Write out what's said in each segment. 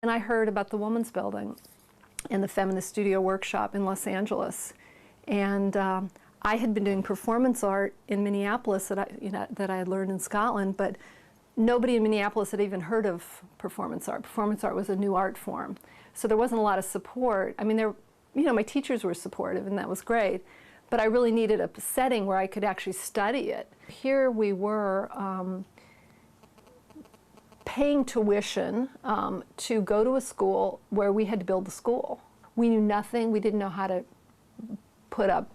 And I heard about the Woman's Building and the Feminist Studio Workshop in Los Angeles. And I had been doing performance art in Minneapolis that I had learned in Scotland, but nobody in Minneapolis had even heard of performance art. Performance art was a new art form. So there wasn't a lot of support. I mean, my teachers were supportive, and that was great. But I really needed a setting where I could actually study it. Here we were paying tuition to go to a school where we had to build the school. We knew nothing. We didn't know how to put up,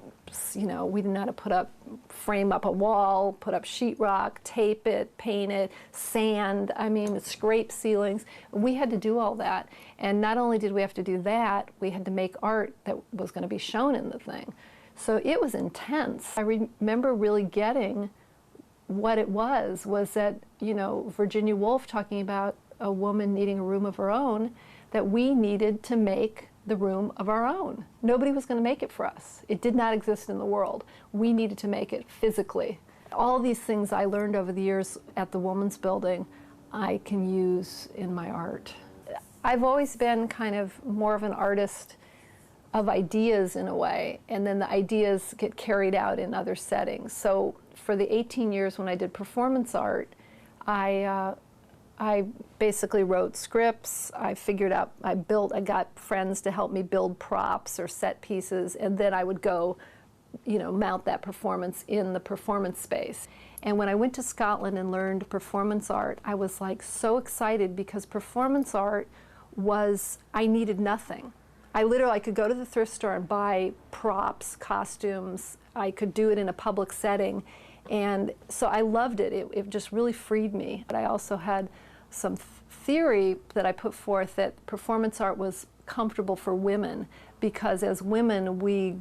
we didn't know how to frame up a wall, put up sheetrock, tape it, paint it, sand, scrape ceilings. We had to do all that. And not only did we have to do that, we had to make art that was going to be shown in the thing. So it was intense. I remember really getting what it was that, Virginia Woolf talking about a woman needing a room of her own, that we needed to make the room of our own. Nobody was going to make it for us. It did not exist in the world. We needed to make it physically. All these things I learned over the years at the Woman's Building, I can use in my art. I've always been kind of more of an artist of ideas in a way, and then the ideas get carried out in other settings. So for the 18 years when I did performance art, I basically wrote scripts, I got friends to help me build props or set pieces, and then I would go, mount that performance in the performance space. And when I went to Scotland and learned performance art, I was like so excited because performance art I needed nothing. I could go to the thrift store and buy props, costumes. I could do it in a public setting. And so I loved it. It just really freed me. But I also had some theory that I put forth that performance art was comfortable for women because as women we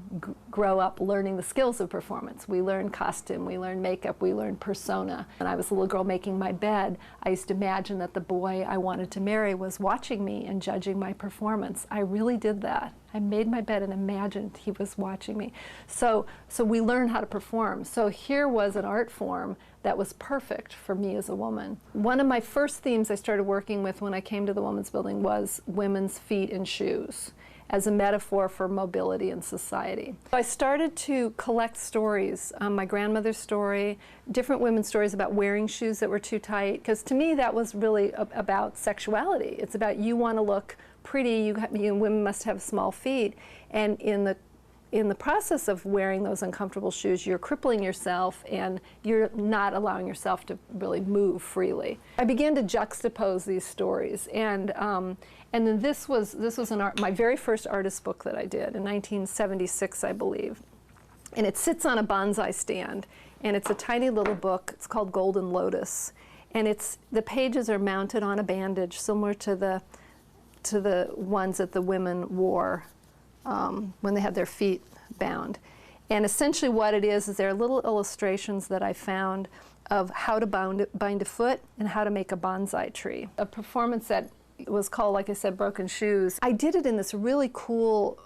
grow up learning the skills of performance. We learn costume, we learn makeup, we learn persona. When I was a little girl making my bed, I used to imagine that the boy I wanted to marry was watching me and judging my performance. I really did that. I made my bed and imagined he was watching me. So we learn how to perform. So here was an art form that was perfect for me as a woman. One of my first themes I started working with when I came to the Woman's Building was women's feet and shoes as a metaphor for mobility in society. I started to collect stories, my grandmother's story, different women's stories about wearing shoes that were too tight, because to me that was really about sexuality. It's about you want to look pretty, women must have small feet, and in the process of wearing those uncomfortable shoes, you're crippling yourself and you're not allowing yourself to really move freely. I began to juxtapose these stories, and then this was my very first artist book that I did in 1976, I believe, and it sits on a bonsai stand, and it's a tiny little book. It's called Golden Lotus, and the pages are mounted on a bandage similar to the ones that the women wore when they had their feet bound. And essentially what it is there are little illustrations that I found of how to bind a foot and how to make a bonsai tree. A performance that was called, like I said, Broken Shoes. I did it in this really cool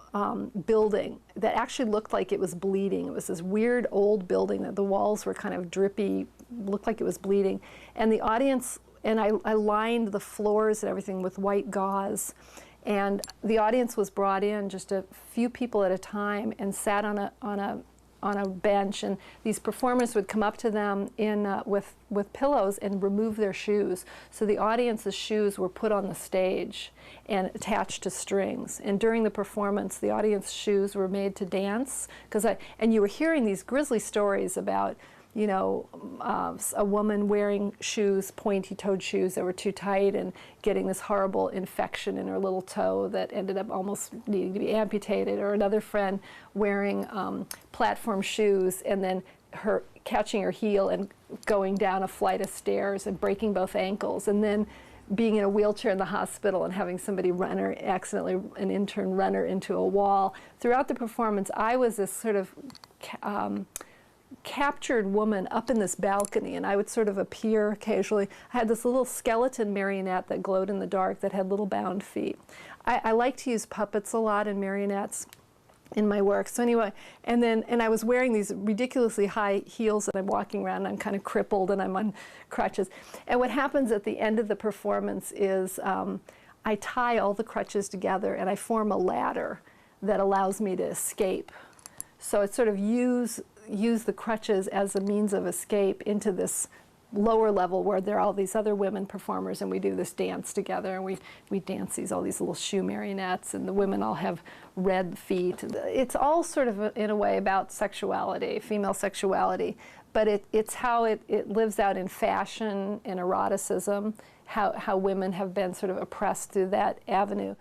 building that actually looked like it was bleeding. It was this weird old building that the walls were kind of drippy, looked like it was bleeding. And the audience, and I lined the floors and everything with white gauze. And the audience was brought in just a few people at a time and sat on a bench, and these performers would come up to them with pillows and remove their shoes. So the audience's shoes were put on the stage and attached to strings. And during the performance, the audience's shoes were made to dance. And you were hearing these grisly stories about a woman wearing shoes, pointy-toed shoes that were too tight and getting this horrible infection in her little toe that ended up almost needing to be amputated, or another friend wearing platform shoes and then her catching her heel and going down a flight of stairs and breaking both ankles, and then being in a wheelchair in the hospital and having somebody accidentally an intern run her into a wall. Throughout the performance, I was this sort of captured woman up in this balcony, and I would sort of appear occasionally. I had this little skeleton marionette that glowed in the dark that had little bound feet. I like to use puppets a lot and marionettes in my work. So anyway, and I was wearing these ridiculously high heels, and I'm walking around and I'm kind of crippled and I'm on crutches. And what happens at the end of the performance is I tie all the crutches together and I form a ladder that allows me to escape. So it's sort of use the crutches as a means of escape into this lower level where there are all these other women performers, and we do this dance together, and we dance all these little shoe marionettes, and the women all have red feet. It's all sort of in a way about sexuality, female sexuality, but it's how it lives out in fashion and eroticism, how women have been sort of oppressed through that avenue.